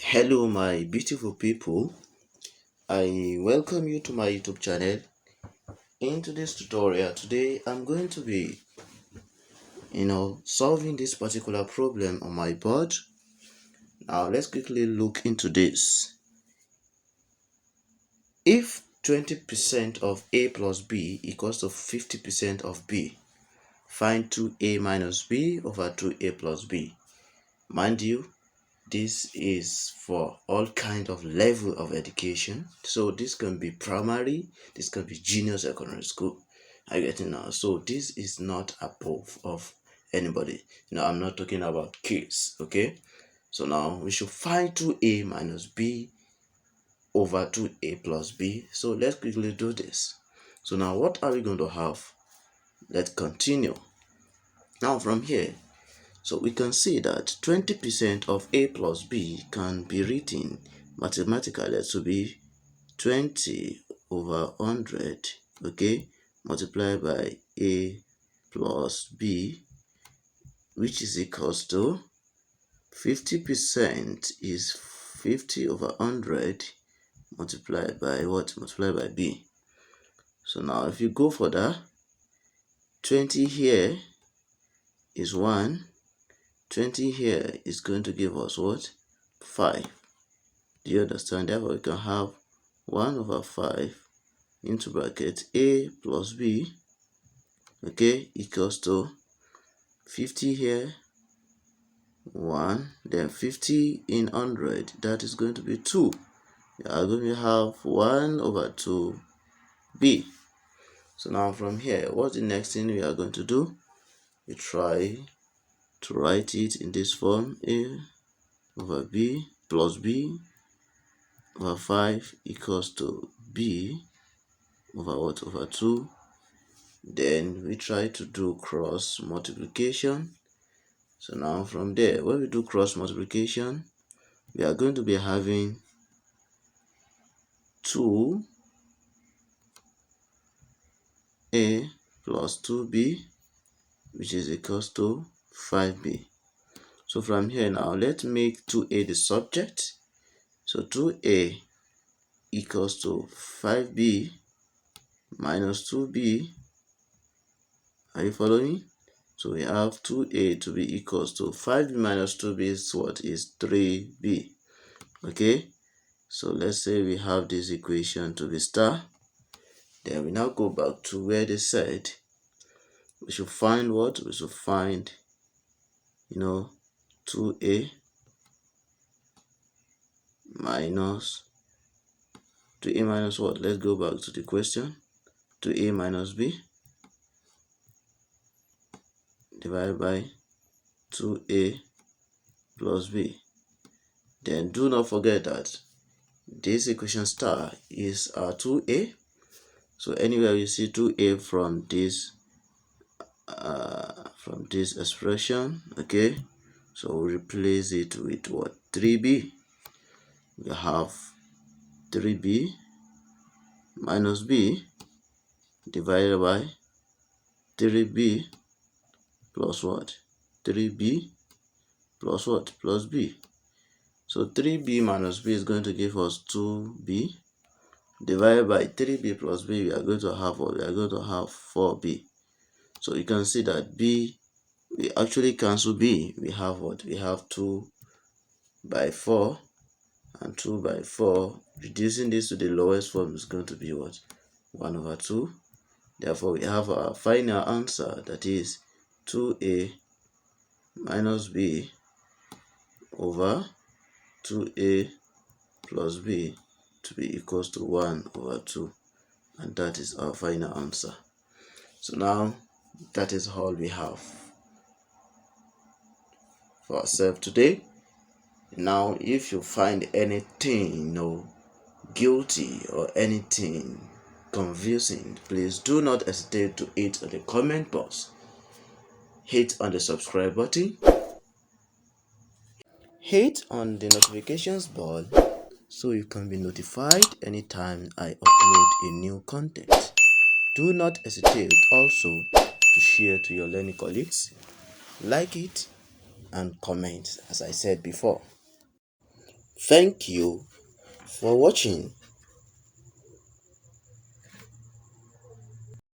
Hello my beautiful people, I welcome you to my YouTube channel. In today's tutorial today I'm going to be solving this particular problem on my board. Now let's quickly look into this. If 20% of a plus b equals to 50% of b, find 2a minus b over 2a plus b. Mind you, this is for all kind of level of education, so this can be primary, this can be junior secondary school. I get it now. So this is not above of anybody. Now I'm not talking about kids. Okay, so now we should find 2a minus b over 2a plus b. So let's quickly do this. So now what are we going to have? Let's continue. Now from here, so we can see that 20% of a plus b can be written mathematically to be 20 over 100, okay, multiplied by a plus b, which is equals to 50% is 50 over 100 multiplied by what? Multiplied by b. So now if you go for that, 20 here is 1, 20 here is going to give us what? 5. Do you understand? Therefore, we can have 1 over 5 into bracket a plus b, okay, equals to 50 here, 1, then 50 in 100, that is going to be 2. We are going to have 1 over 2b. So now from here, what's the next thing we are going to do? We try to write it in this form: a over b plus b over 5 equals to b over what? Over 2. Then we try to do cross multiplication. So now from there, when we do cross multiplication, we are going to be having 2a plus 2b, which is equals to 5b. So from here now, let's make 2a the subject. So 2a equals to 5b minus 2b. Are you following? So we have 2a to be equals to 5b minus 2b is what? Is 3b. Okay, so let's say we have this equation to be star. Then we now go back to where they said we should find what? We should find 2a minus what? Let's go back to the question. 2a minus b divided by 2a plus b. Then do not forget that this equation star is our 2a. So anywhere you see 2a from this expression, okay, so we replace it with what? 3b. We have 3b minus b divided by 3b plus what? 3b plus what? Plus b. So 3b minus b is going to give us 2b divided by 3b plus b. We are going to have what? We are going to have 4b. So you can see that b, we actually cancel b. We have what? We have 2 by 4 and 2 by 4. Reducing this to the lowest form is going to be what? 1 over 2. Therefore, we have our final answer, that is 2a minus b over 2a plus b to be equals to 1 over 2. And that is our final answer. So now, that is all we have for ourselves today. Now, if you find anything guilty or anything confusing, please do not hesitate to hit on the comment box, hit on the subscribe button, hit on the notifications bell so you can be notified anytime I upload a new content. Do not hesitate also to share to your learning colleagues, like it, and comment as I said before. Thank you for watching.